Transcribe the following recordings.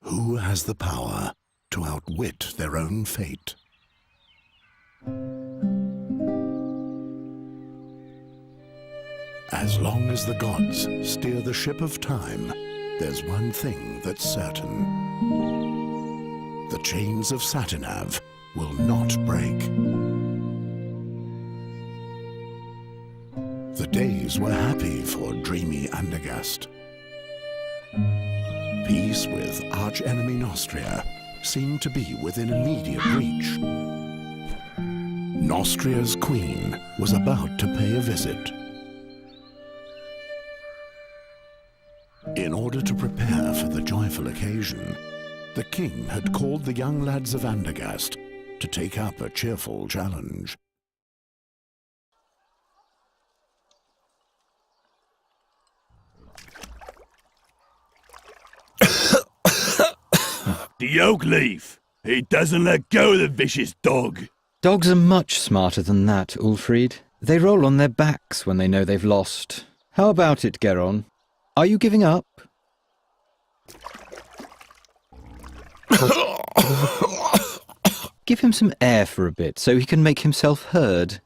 who has the power to outwit their own fate? As long as the gods steer the ship of time, there's one thing that's certain. The chains of Satinav will not break. The days were happy for dreamy Andergast. Peace with arch-enemy Nostria seemed to be within immediate reach. Nostria's queen was about to pay a visit. In order to prepare for the joyful occasion, the king had called the young lads of Andergast to take up a cheerful challenge. The oak leaf! He doesn't let go of the vicious dog! Dogs are much smarter than that, Ulfried. They roll on their backs when they know they've lost. How about it, Geron? Are you giving up? Give him some air for a bit so he can make himself heard.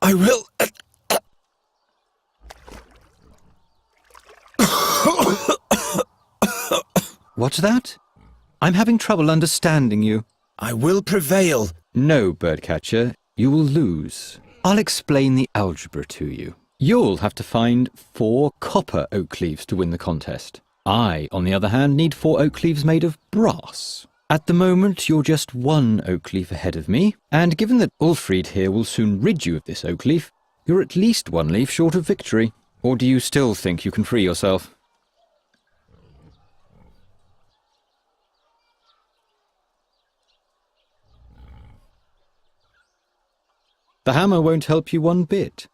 I will... What's that? I'm having trouble understanding you. I will prevail. No, Birdcatcher, you will lose. I'll explain the algebra to you. You'll have to find 4 copper oak leaves to win the contest. I, on the other hand, need 4 oak leaves made of brass. At the moment, you're just 1 oak leaf ahead of me, and given that Ulfried here will soon rid you of this oak leaf, you're at least 1 leaf short of victory. Or do you still think you can free yourself? The hammer won't help you one bit.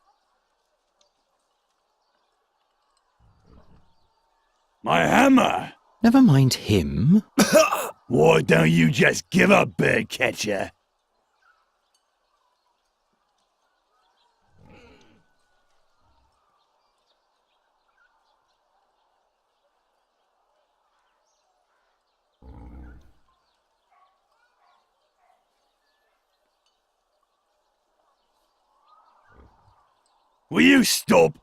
My hammer! Never mind him. Why don't you just give up, Birdcatcher? Will you stop?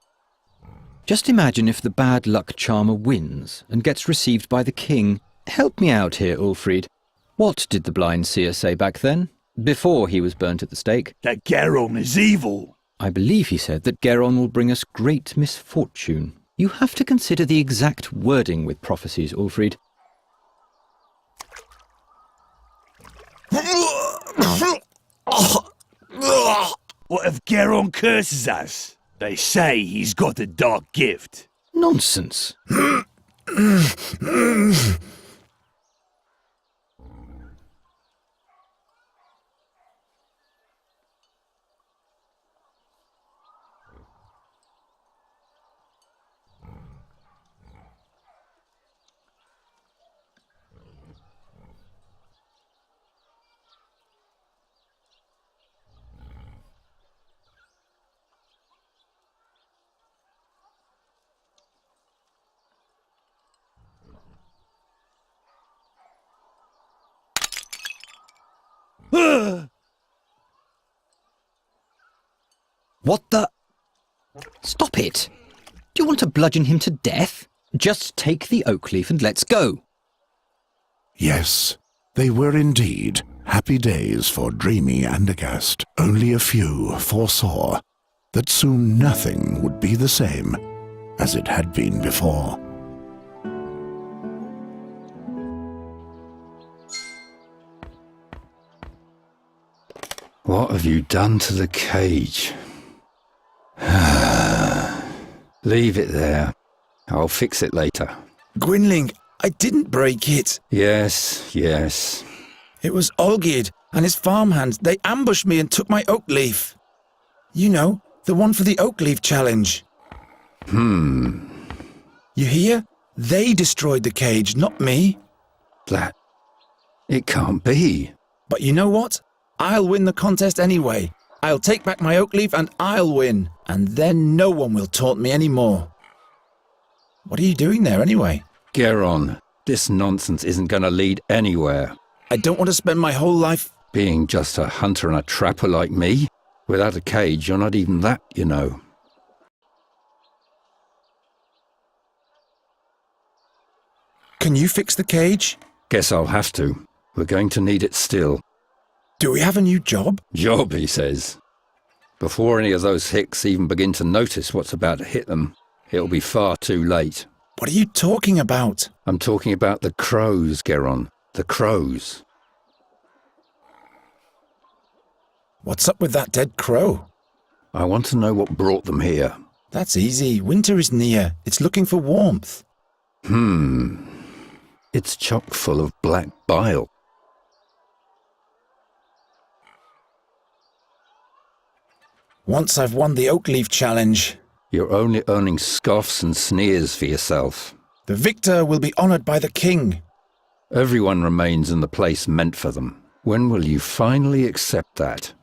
Just imagine if the bad luck charmer wins and gets received by the king. Help me out here, Ulfried. What did the blind seer say back then, before he was burnt at the stake? That Geron is evil. I believe he said that Geron will bring us great misfortune. You have to consider the exact wording with prophecies, Ulfried. What if Geron curses us? They say he's got a dark gift. Nonsense. What the? Stop it! Do you want to bludgeon him to death? Just take the oak leaf and let's go. Yes, they were indeed happy days for dreamy Andergast. Only a few foresaw that soon nothing would be the same as it had been before. What have you done to the cage? Leave it there. I'll fix it later. Gwynling, I didn't break it. Yes, yes. It was Olgierd and his farmhands. They ambushed me and took my oak leaf. You know, the one for the oak leaf challenge. You hear? They destroyed the cage, not me. That... It can't be. But you know what? I'll win the contest anyway. I'll take back my oak leaf and I'll win. And then no one will taunt me anymore. What are you doing there anyway? Geron, this nonsense isn't going to lead anywhere. I don't want to spend my whole life... Being just a hunter and a trapper like me? Without a cage, you're not even that, you know. Can you fix the cage? Guess I'll have to. We're going to need it still. Do we have a new job? Job, he says. Before any of those hicks even begin to notice what's about to hit them, it'll be far too late. What are you talking about? I'm talking about the crows, Geron. The crows. What's up with that dead crow? I want to know what brought them here. That's easy. Winter is near. It's looking for warmth. It's chock full of black bile. Once I've won the oak leaf challenge, You're only earning scoffs and sneers for yourself. the victor will be honored by the king. Everyone remains in the place meant for them. When will you finally accept that?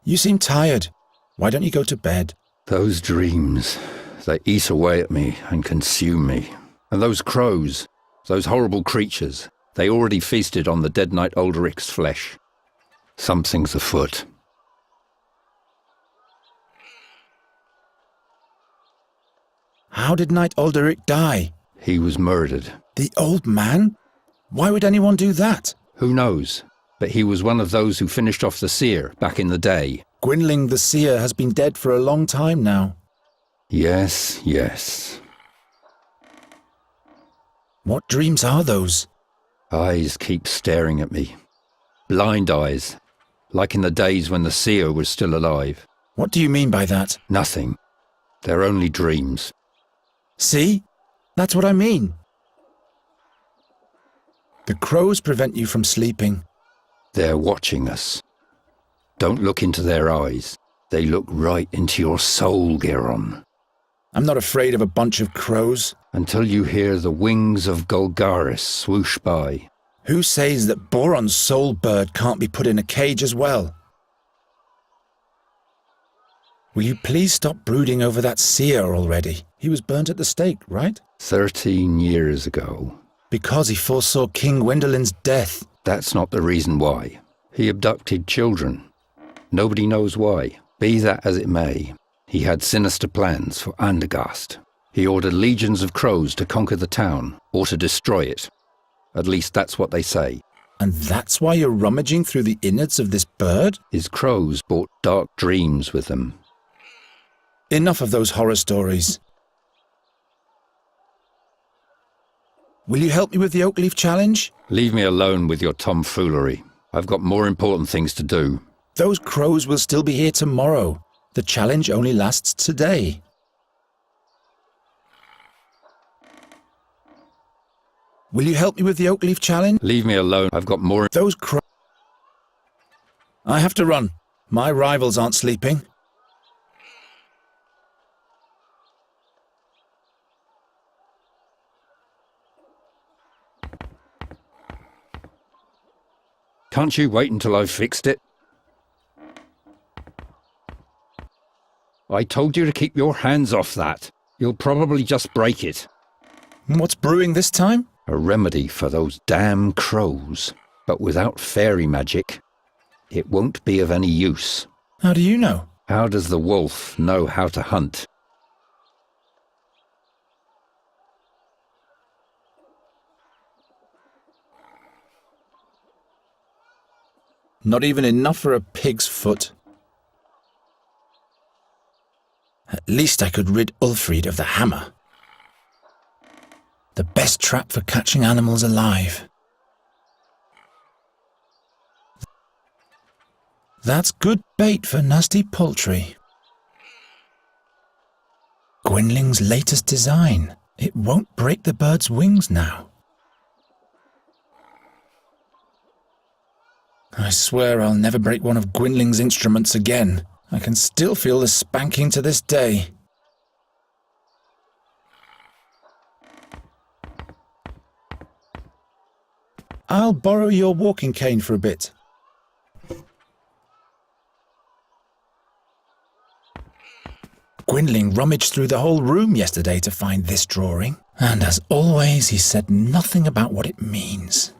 You seem tired. Why don't you go to bed? Those dreams, they eat away at me and consume me. And those crows, those horrible creatures, they already feasted on the dead knight Alderic's flesh. Something's afoot. How did Knight Alderic die? He was murdered. The old man? Why would anyone do that? Who knows? But he was one of those who finished off the seer back in the day. Gwynling the seer has been dead for a long time now. Yes, yes. What dreams are those? Eyes keep staring at me. Blind eyes. Like in the days when the seer was still alive. What do you mean by that? Nothing. They're only dreams. See? That's what I mean. The crows prevent you from sleeping. They're watching us. Don't look into their eyes. They look right into your soul, Geron. I'm not afraid of a bunch of crows. Until you hear the wings of Golgaris swoosh by. Who says that Boron's soul bird can't be put in a cage as well? Will you please stop brooding over that seer already? He was burnt at the stake, right? 13 years ago. Because he foresaw King Gwendolen's death. That's not the reason why. He abducted children. Nobody knows why. Be that as it may, he had sinister plans for Andergast. He ordered legions of crows to conquer the town, or to destroy it. At least that's what they say. And that's why you're rummaging through the innards of this bird? His crows brought dark dreams with them. Enough of those horror stories. Will you help me with the oak leaf challenge? Leave me alone with your tomfoolery. I've got more important things to do. Those crows will still be here tomorrow. The challenge only lasts today. Will you help me with the oak leaf challenge? Leave me alone. I've got more... Those crows... I have to run. My rivals aren't sleeping. Can't you wait until I've fixed it? I told you to keep your hands off that. You'll probably just break it. What's brewing this time? A remedy for those damn crows. But without fairy magic, it won't be of any use. How do you know? How does the wolf know how to hunt? Not even enough for a pig's foot. At least I could rid Ulfried of the hammer. The best trap for catching animals alive. That's good bait for nasty poultry. Gwynling's latest design. It won't break the bird's wings now. I swear I'll never break one of Gwynling's instruments again. I can still feel the spanking to this day. I'll borrow your walking cane for a bit. Gwynling rummaged through the whole room yesterday to find this drawing, and as always he said nothing about what it means.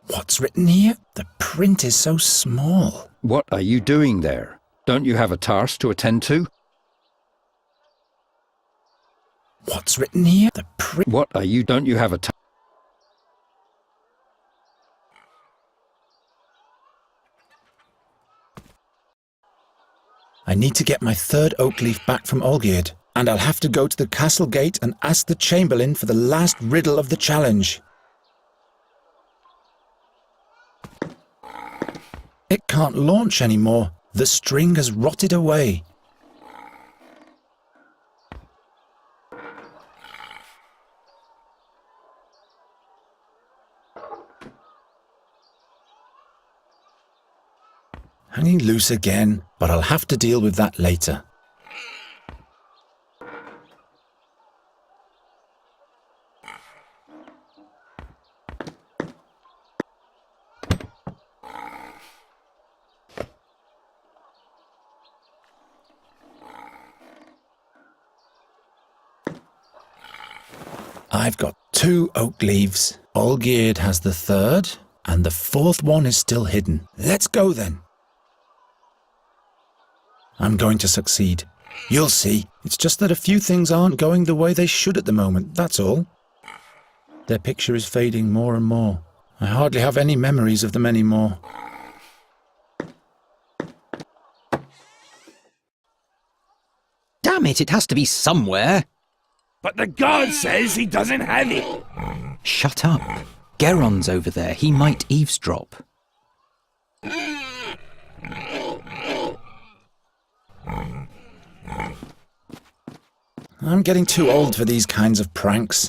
What's written here? The print is so small. What are you doing there? Don't you have a task to attend to? What's written here? The print... What are you... Don't you have a task? I need to get my third oak leaf back from Olgierd, and I'll have to go to the castle gate and ask the Chamberlain for the last riddle of the challenge. It can't launch anymore. The string has rotted away. Hanging loose again, but I'll have to deal with that later. I've got 2 oak leaves. Olgierd has the third, and the fourth one is still hidden. Let's go then. I'm going to succeed. You'll see. It's just that a few things aren't going the way they should at the moment, that's all. Their picture is fading more and more. I hardly have any memories of them anymore. Damn it, it has to be somewhere. But the guard says he doesn't have it. Shut up. Geron's over there. He might eavesdrop. I'm getting too old for these kinds of pranks.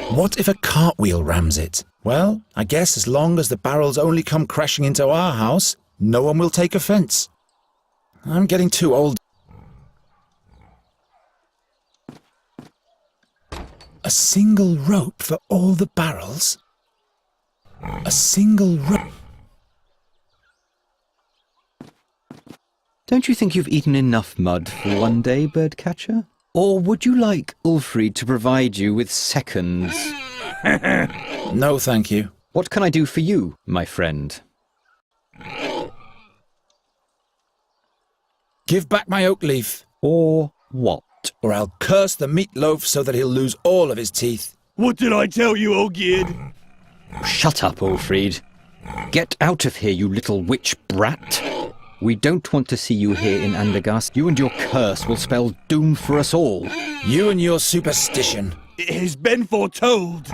What if a cartwheel rams it? Well, I guess as long as the barrels only come crashing into our house, no one will take offence. I'm getting too old. A single rope for all the barrels? A single rope? Don't you think you've eaten enough mud for one day, birdcatcher? Or would you like Ulfried to provide you with seconds? No, thank you. What can I do for you, my friend? Give back my oak leaf, Or what? or I'll curse the meatloaf so that he'll lose all of his teeth. What did I tell you, Olgierd? Shut up, Ulfried. Get out of here, you little witch brat. We don't want to see you here in Andergast. You and your curse will spell doom for us all. You and your superstition. It has been foretold.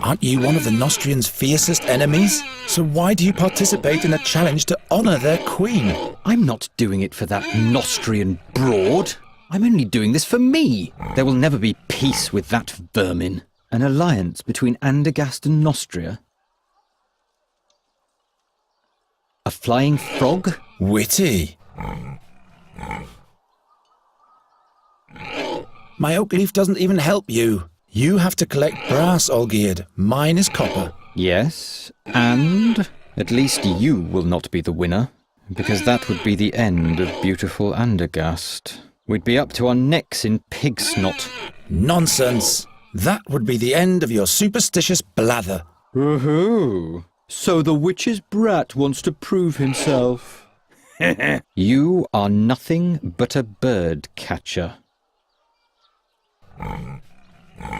Aren't you one of the Nostrians' fiercest enemies? So why do you participate in a challenge to honour their queen? I'm not doing it for that Nostrian broad. I'm only doing this for me. There will never be peace with that vermin. An alliance between Andergast and Nostria? A flying frog? Witty. My oak leaf doesn't even help you. You have to collect brass, Olgierd. Mine is copper. Yes, and at least you will not be the winner, because that would be the end of beautiful Andergast. We'd be up to our necks in pig snot. Nonsense. That would be the end of your superstitious blather. Woohoo! So the witch's brat wants to prove himself. You are nothing but a bird catcher.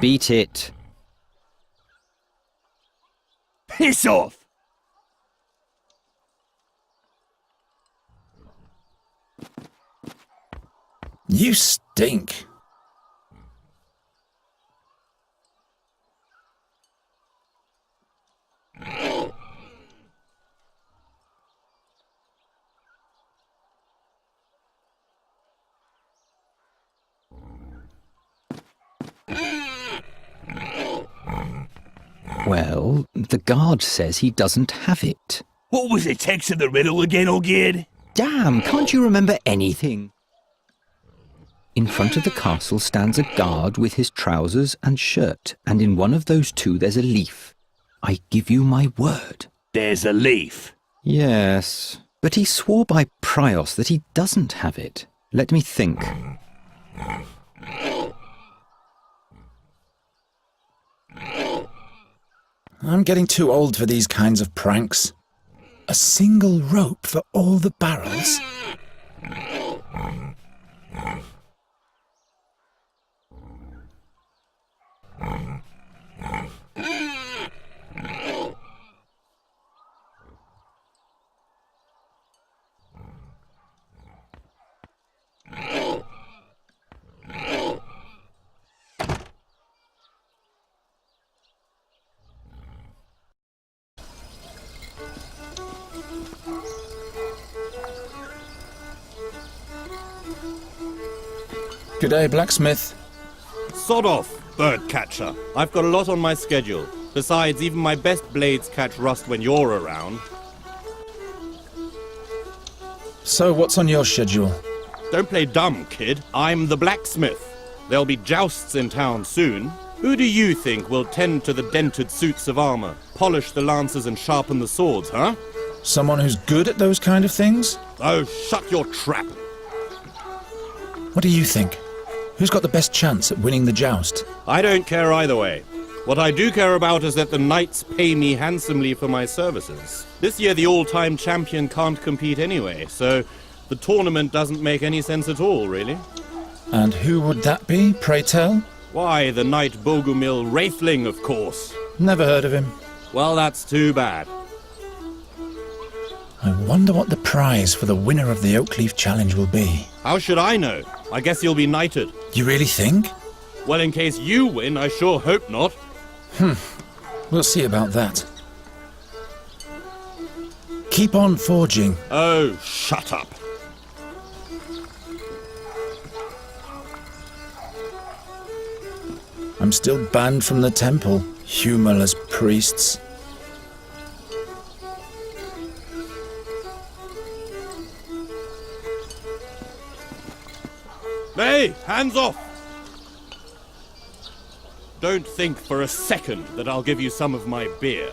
Beat it. Piss off! You stink. Well, the guard says he doesn't have it. What was the text of the riddle again, Olgierd? Damn, can't you remember anything? In front of the castle stands a guard with his trousers and shirt, and in one of those two there's a leaf. I give you my word. There's a leaf. Yes, but he swore by Prios that he doesn't have it. Let me think. I'm getting too old for these kinds of pranks. A single rope for all the barrels? G'day, blacksmith. Sod off, bird catcher. I've got a lot on my schedule. Besides, even my best blades catch rust when you're around. So, what's on your schedule? Don't play dumb, kid. I'm the blacksmith. There'll be jousts in town soon. Who do you think will tend to the dented suits of armor, polish the lances and sharpen the swords, huh? Someone who's good at those kind of things? Oh, shut your trap. What do you think? Who's got the best chance at winning the joust? I don't care either way. What I do care about is that the knights pay me handsomely for my services. This year the all-time champion can't compete anyway, so the tournament doesn't make any sense at all, really. And who would that be, pray tell? Why, the knight Bogumil Wraithling, of course. Never heard of him. Well, that's too bad. I wonder what the prize for the winner of the Oakleaf Challenge will be. How should I know? I guess you'll be knighted. You really think? Well, in case you win, I sure hope not. We'll see about that. Keep on forging. Oh, shut up. I'm still banned from the temple. Humorless priests. Hey, hands off! Don't think for a second that I'll give you some of my beer.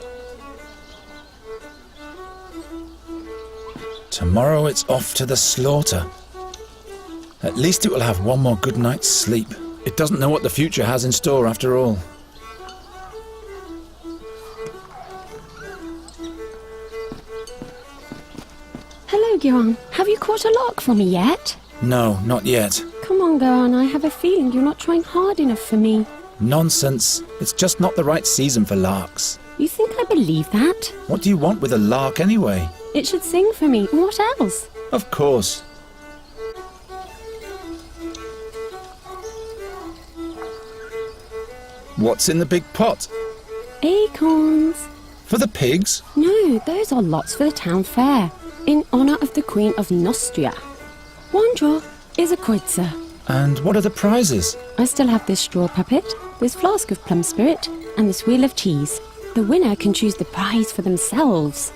Tomorrow it's off to the slaughter. At least it will have one more good night's sleep. It doesn't know what the future has in store after all. Hello, Geron. Have you caught a lark for me yet? No, not yet. Come on, Geron. I have a feeling you're not trying hard enough for me. Nonsense. It's just not the right season for larks. You think I believe that? What do you want with a lark anyway? It should sing for me. What else? Of course. What's in the big pot? Acorns. For the pigs? No, those are lots for the town fair, in honour of the Queen of Nostria. One draw is a kreutzer. And what are the prizes? I still have this straw puppet, this flask of plum spirit, and this wheel of cheese. The winner can choose the prize for themselves.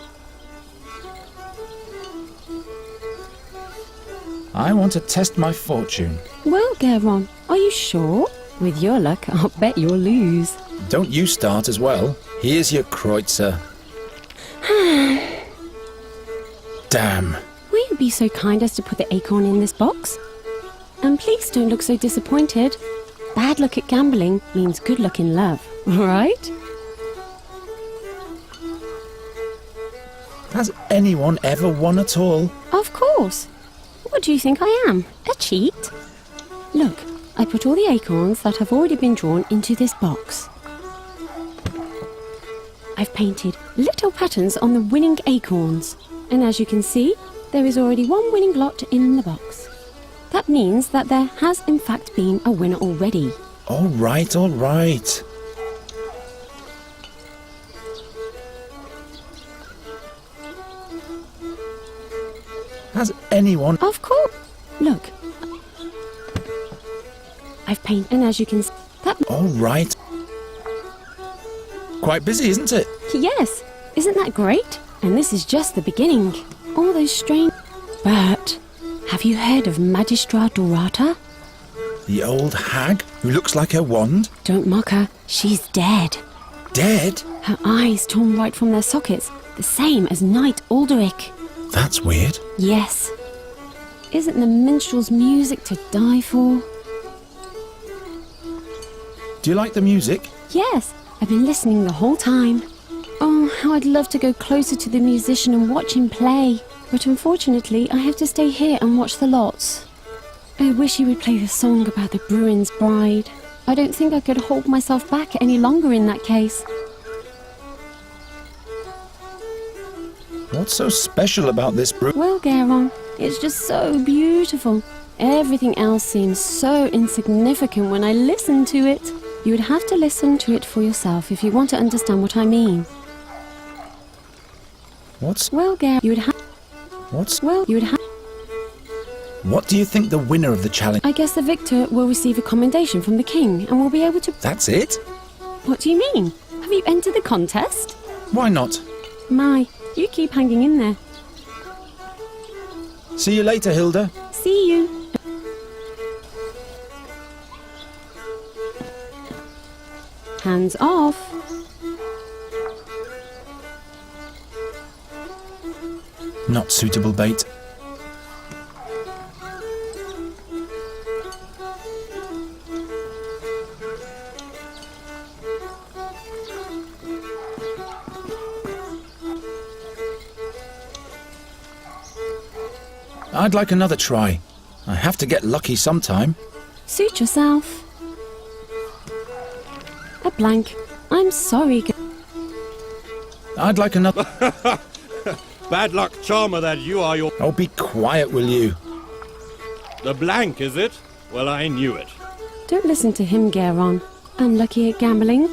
I want to test my fortune. Well, Geron, are you sure? With your luck, I'll bet you'll lose. Don't you start as well. Here's your kreutzer. Damn. Will you be so kind as to put the acorn in this box? And please don't look so disappointed. Bad luck at gambling means good luck in love, right? Has anyone ever won at all? Of course. What do you think I am? A cheat? Look, I put all the acorns that have already been drawn into this box. I've painted little patterns on the winning acorns. And as you can see, there is already one winning lot in the box. That means that there has in fact been a winner already. All right, all right. Has anyone... Of course. Look. I've painted, and as you can see, that... All right. Quite busy, isn't it? Yes. Isn't that great? And this is just the beginning. All those strange... But... Have you heard of Magistra Dorata? The old hag who looks like her wand? Don't mock her. She's dead. Dead? Her eyes torn right from their sockets, the same as Knight Alderic. That's weird. Yes. Isn't the minstrel's music to die for? Do you like the music? Yes, I've been listening the whole time. Oh, how I'd love to go closer to the musician and watch him play. But unfortunately, I have to stay here and watch the lots. I wish he would play the song about the Bruin's bride. I don't think I could hold myself back any longer in that case. What's so special about this Well, Geron, it's just so beautiful. Everything else seems so insignificant when I listen to it. You would have to listen to it for yourself if you want to understand what I mean. What's... Well, Geron, you would have... What's... Well, you would have... What do you think the winner of the challenge... I guess the victor will receive a commendation from the king and will be able to... That's it? What do you mean? Have you entered the contest? Why not? My, you keep hanging in there. See you later, Hilda. See you. Hands off. Not suitable bait. I'd like another try. I have to get lucky sometime. Suit yourself. A blank. I'm sorry. I'd like another... Bad luck charmer that you are your... Oh, be quiet, will you? The blank, is it? Well, I knew it. Don't listen to him, Geron. I'm lucky at gambling.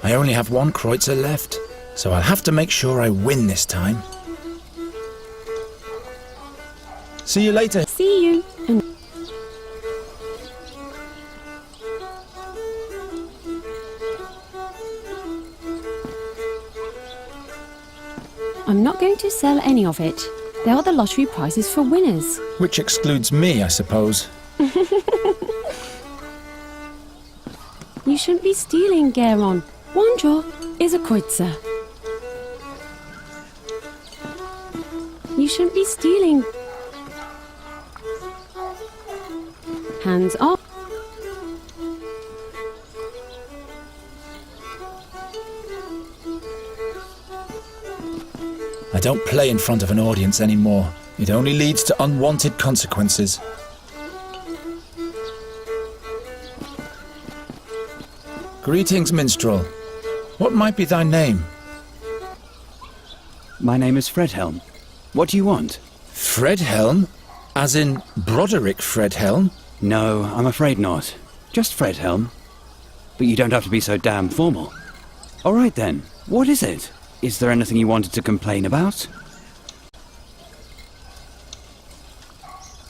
I only have one kreutzer left, so I'll have to make sure I win this time. See you later. See you. And I'm not going to sell any of it. They are the lottery prizes for winners. Which excludes me, I suppose. You shouldn't be stealing, Geron. One draw is a kreutzer. You shouldn't be stealing. Hands off. I don't play in front of an audience anymore. It only leads to unwanted consequences. Greetings, minstrel. What might be thy name? My name is Fredhelm. What do you want? Fredhelm? As in Broderick Fredhelm? No, I'm afraid not. Just Fredhelm. But you don't have to be so damn formal. All right then, what is it? Is there anything you wanted to complain about?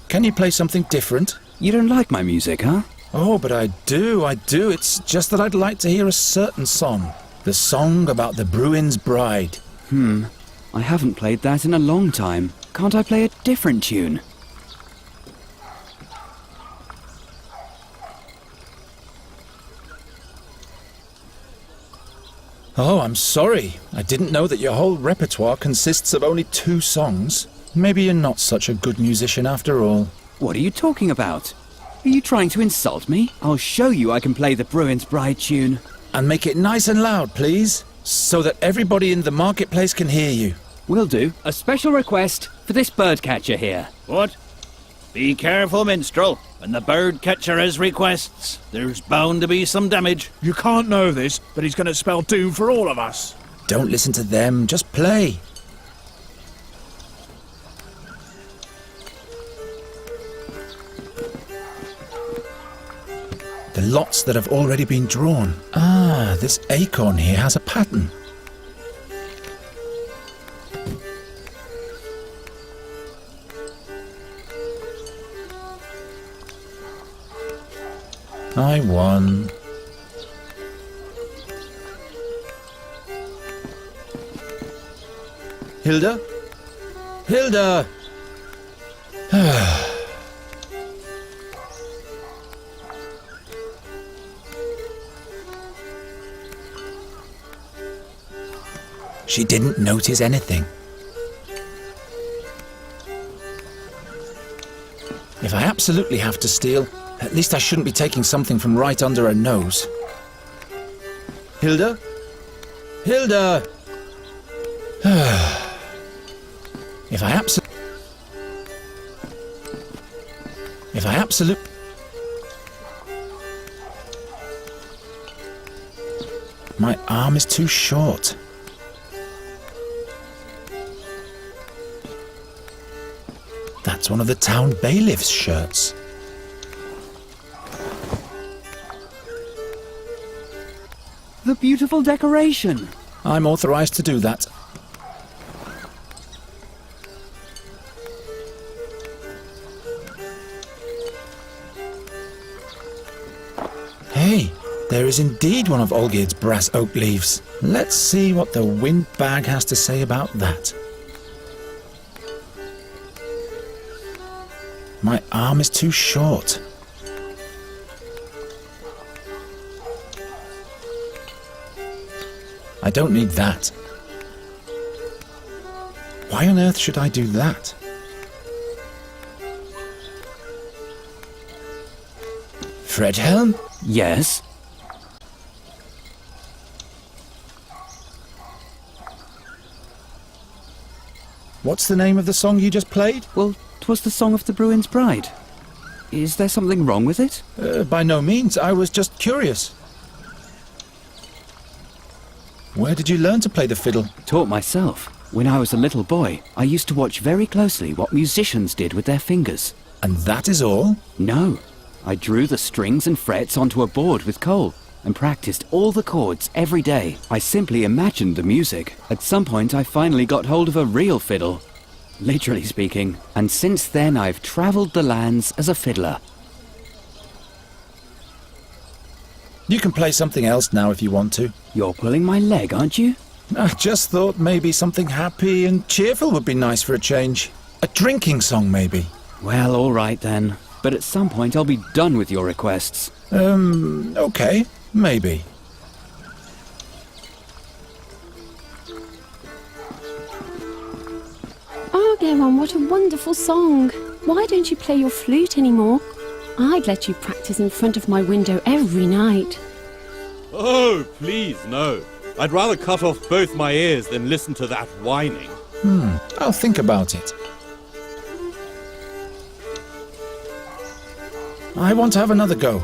Can you play something different? You don't like my music, huh? Oh, but I do. It's just that I'd like to hear a certain song. The song about the Bruin's bride. I haven't played that in a long time. Can't I play a different tune? Oh, I'm sorry. I didn't know that your whole repertoire consists of only 2 songs. Maybe you're not such a good musician after all. What are you talking about? Are you trying to insult me? I'll show you I can play the Bruin's bride tune. And make it nice and loud, please, so that everybody in the marketplace can hear you. Will do. A special request for this birdcatcher here. What? Be careful, minstrel. When the bird catcher has requests, there's bound to be some damage. You can't know this, but he's going to spell doom for all of us. Don't listen to them, just play. The lots that have already been drawn. Ah, this acorn here has a pattern. I won. Hilda? Hilda! She didn't notice anything. If I absolutely have to steal, at least I shouldn't be taking something from right under her nose. Hilda? Hilda! If I absolutely... My arm is too short. That's one of the town bailiff's shirts. The beautiful decoration! I'm authorized to do that. Hey, there is indeed one of Olgierd's brass oak leaves. Let's see what the wind bag has to say about that. My arm is too short. I don't need that. Why on earth should I do that? Fredhelm? Yes? What's the name of the song you just played? Well, 'twas the Song of the Bruin's Bride. Is there something wrong with it? By no means, I was just curious. Where did you learn to play the fiddle? Taught myself. When I was a little boy, I used to watch very closely what musicians did with their fingers. And that is all? No. I drew the strings and frets onto a board with coal and practiced all the chords every day. I simply imagined the music. At some point, I finally got hold of a real fiddle, literally speaking, and since then I've travelled the lands as a fiddler. You can play something else now if you want to. You're pulling my leg, aren't you? I just thought maybe something happy and cheerful would be nice for a change. A drinking song, maybe. Well, all right then. But at some point I'll be done with your requests. Okay, maybe. Oh, Geron, what a wonderful song. Why don't you play your flute anymore? I'd let you practice in front of my window every night. Oh, please, no. I'd rather cut off both my ears than listen to that whining. I'll think about it. I want to have another go.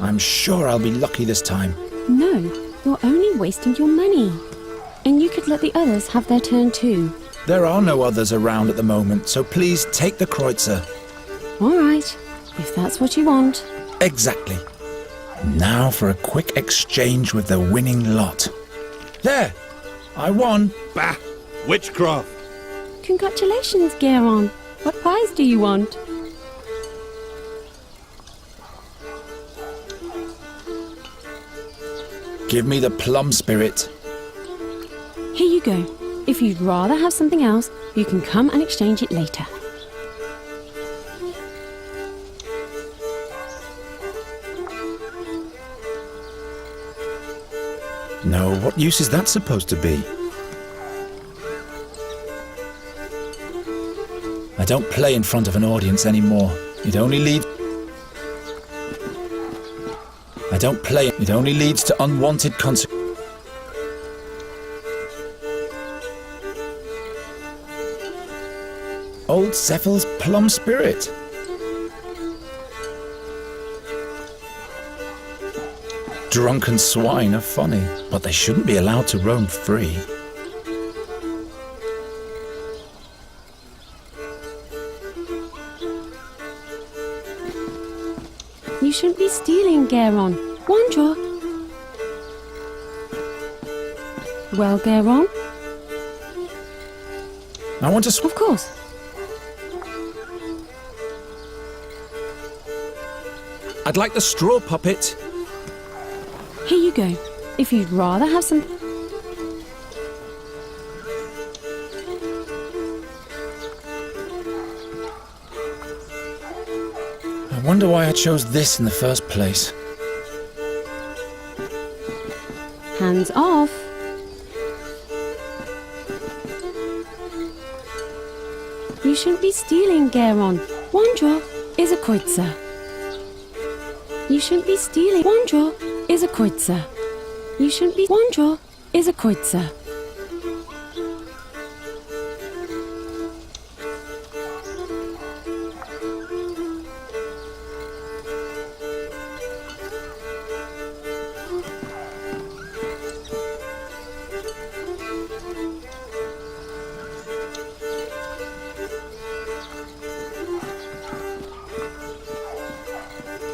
I'm sure I'll be lucky this time. No, you're only wasting your money. And you could let the others have their turn too. There are no others around at the moment, so please take the Kreutzer. All right, if that's what you want. Exactly. Now for a quick exchange with the winning lot. There! I won! Bah! Witchcraft! Congratulations, Geron. What prize do you want? Give me the plum spirit. Here you go. If you'd rather have something else, you can come and exchange it later. No, what use is that supposed to be? I don't play in front of an audience anymore. It only leads... I don't play. It only leads to unwanted consequences. Old Cephal's plum spirit. Drunken swine are funny, but they shouldn't be allowed to roam free. You shouldn't be stealing, Geron. One draw. Well, Geron? I want to Of course. I'd like the straw puppet. Here you go. If you'd rather have some... I wonder why I chose this in the first place. Hands off. You shouldn't be stealing, Geron. One draw is a kreutzer. You shouldn't be stealing. One draw is a kreutzer. You shouldn't be. One draw is a kreutzer.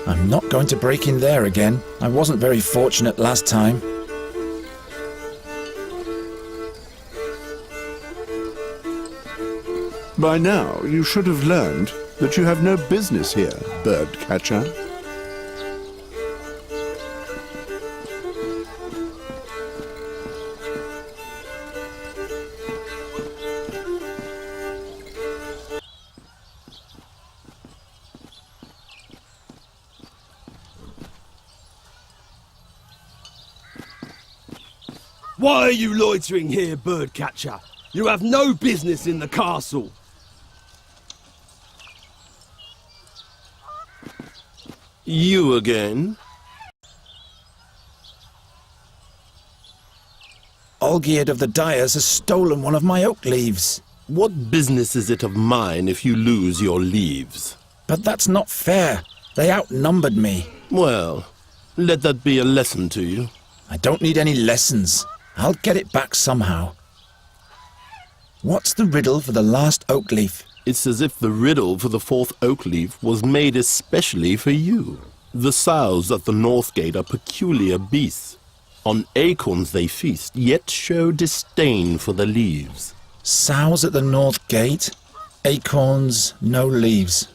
I'm not going to break in there again. I wasn't very fortunate last time. By now, you should have learned that you have no business here, bird catcher. Why are you loitering here, birdcatcher? You have no business in the castle. You again? Olgierd of the Dyers has stolen one of my oak leaves. What business is it of mine if you lose your leaves? But that's not fair. They outnumbered me. Well, let that be a lesson to you. I don't need any lessons. I'll get it back somehow. What's the riddle for the last oak leaf? It's as if the riddle for the fourth oak leaf was made especially for you. The sows at the north gate are peculiar beasts. On acorns they feast, yet show disdain for the leaves. Sows at the north gate, acorns, no leaves.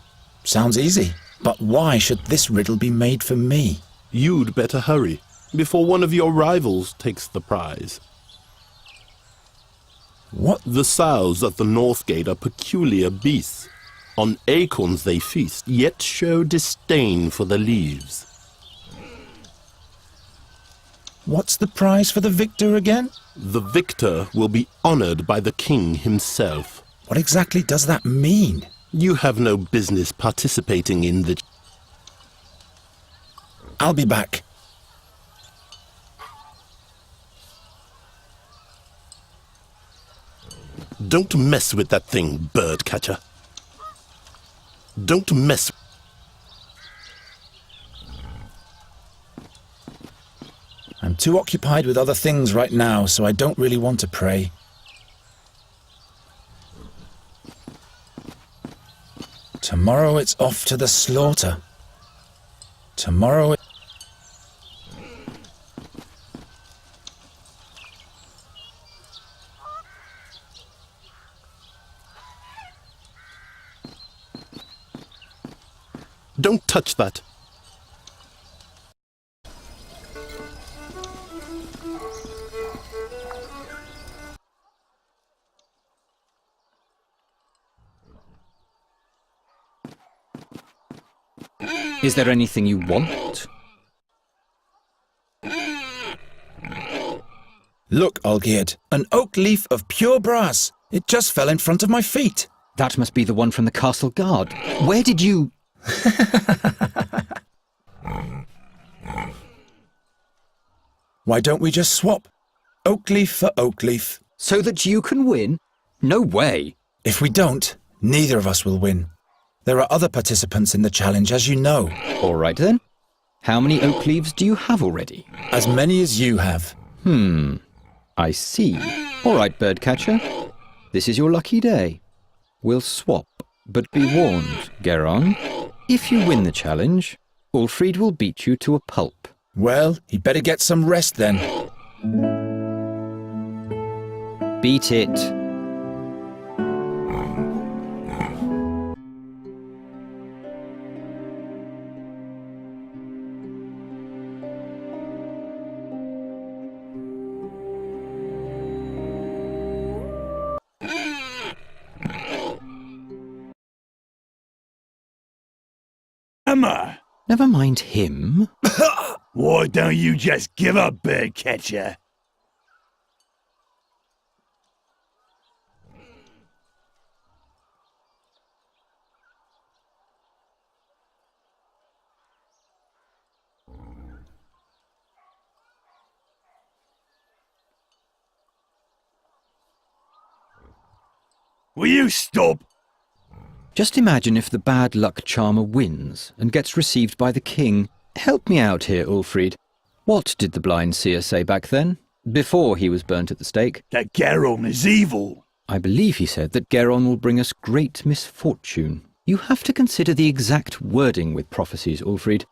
Sounds easy. But why should this riddle be made for me? You'd better hurry, before one of your rivals takes the prize. What? The sows at the north gate are peculiar beasts. On acorns they feast, yet show disdain for the leaves. What's the prize for the victor again? The victor will be honored by the king himself. What exactly does that mean? You have no business participating in the... I'll be back. Don't mess with that thing, birdcatcher. Don't mess... I'm too occupied with other things right now, so I don't really want to pray. Tomorrow it's off to the slaughter. Tomorrow it... Don't touch that. Is there anything you want? Look, Olgierd, an oak leaf of pure brass. It just fell in front of my feet. That must be the one from the castle guard. Where did you... Why don't we just swap? Oak leaf for oak leaf. So that you can win? No way. If we don't, neither of us will win. There are other participants in the challenge, as you know. All right then. How many oak leaves do you have already? As many as you have. I see. All right, birdcatcher. This is your lucky day. We'll swap, but be warned, Geron. If you win the challenge, Ulfried will beat you to a pulp. Well, he'd better get some rest then. Beat it. Emma! Never mind him. Why don't you just give up, birdcatcher? Will you stop? Just imagine if the bad luck charmer wins and gets received by the king. Help me out here, Ulfried. What did the blind seer say back then, before he was burnt at the stake? That Geron is evil. I believe he said that Geron will bring us great misfortune. You have to consider the exact wording with prophecies, Ulfried.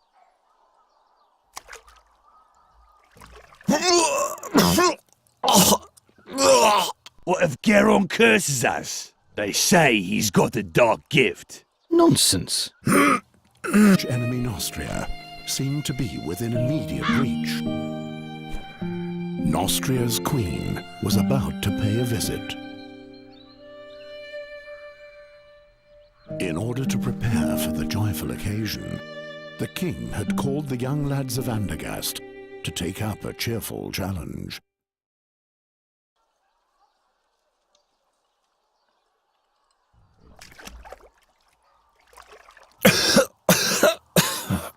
What if Geron curses us? They say he's got a dark gift. Nonsense. Enemy Nostria seemed to be within immediate reach. Nostria's queen was about to pay a visit. In order to prepare for the joyful occasion, the king had called the young lads of Andergast to take up a cheerful challenge.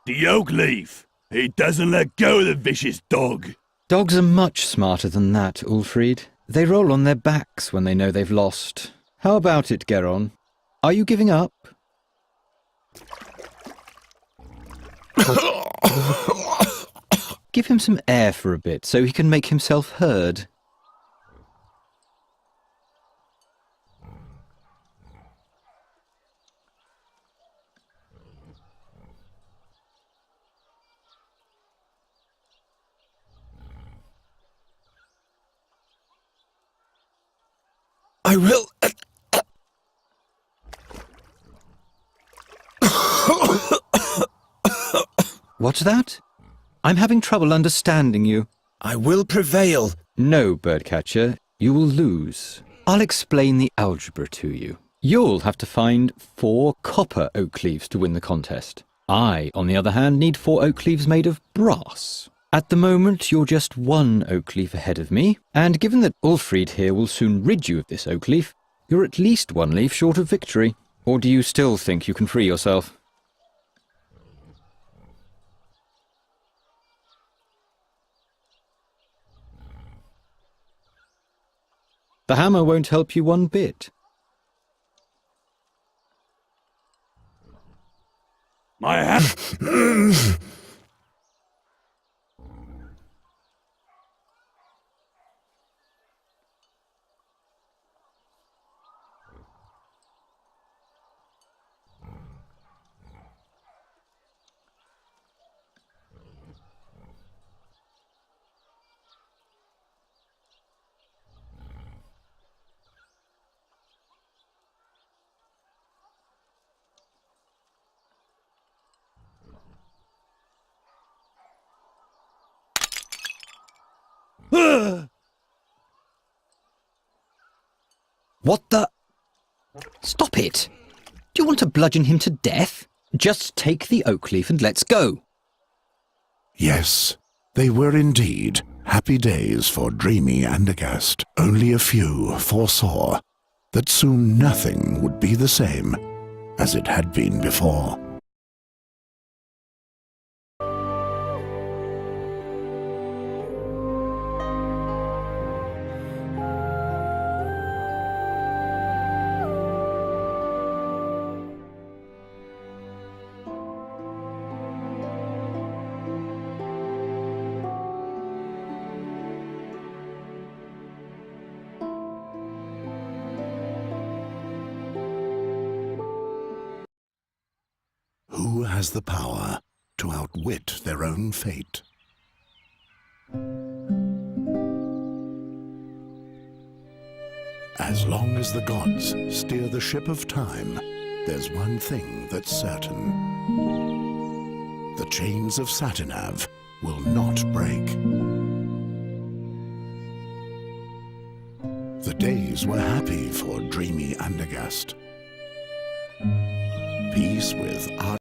The oak leaf. He doesn't let go of the vicious dog. Dogs are much smarter than that, Ulfried. They roll on their backs when they know they've lost. How about it, Geron? Are you giving up? Give him some air for a bit so he can make himself heard. I will... What's that? I'm having trouble understanding you. I will prevail. No, Birdcatcher, you will lose. I'll explain the algebra to you. You'll have to find 4 copper oak leaves to win the contest. I, on the other hand, need 4 oak leaves made of brass. At the moment, you're just 1 oak leaf ahead of me, and given that Ulfried here will soon rid you of this oak leaf, you're at least 1 leaf short of victory. Or do you still think you can free yourself? The hammer won't help you one bit. My hammer. What the... Stop it! Do you want to bludgeon him to death? Just take the oak leaf and let's go. Yes, they were indeed happy days for dreamy Andergast. Only a few foresaw that soon nothing would be the same as it had been before. Who has the power to outwit their own fate? As long as the gods steer the ship of time, there's one thing that's certain. The chains of Satinav will not break. The days were happy for dreamy Andergast. Peace with art.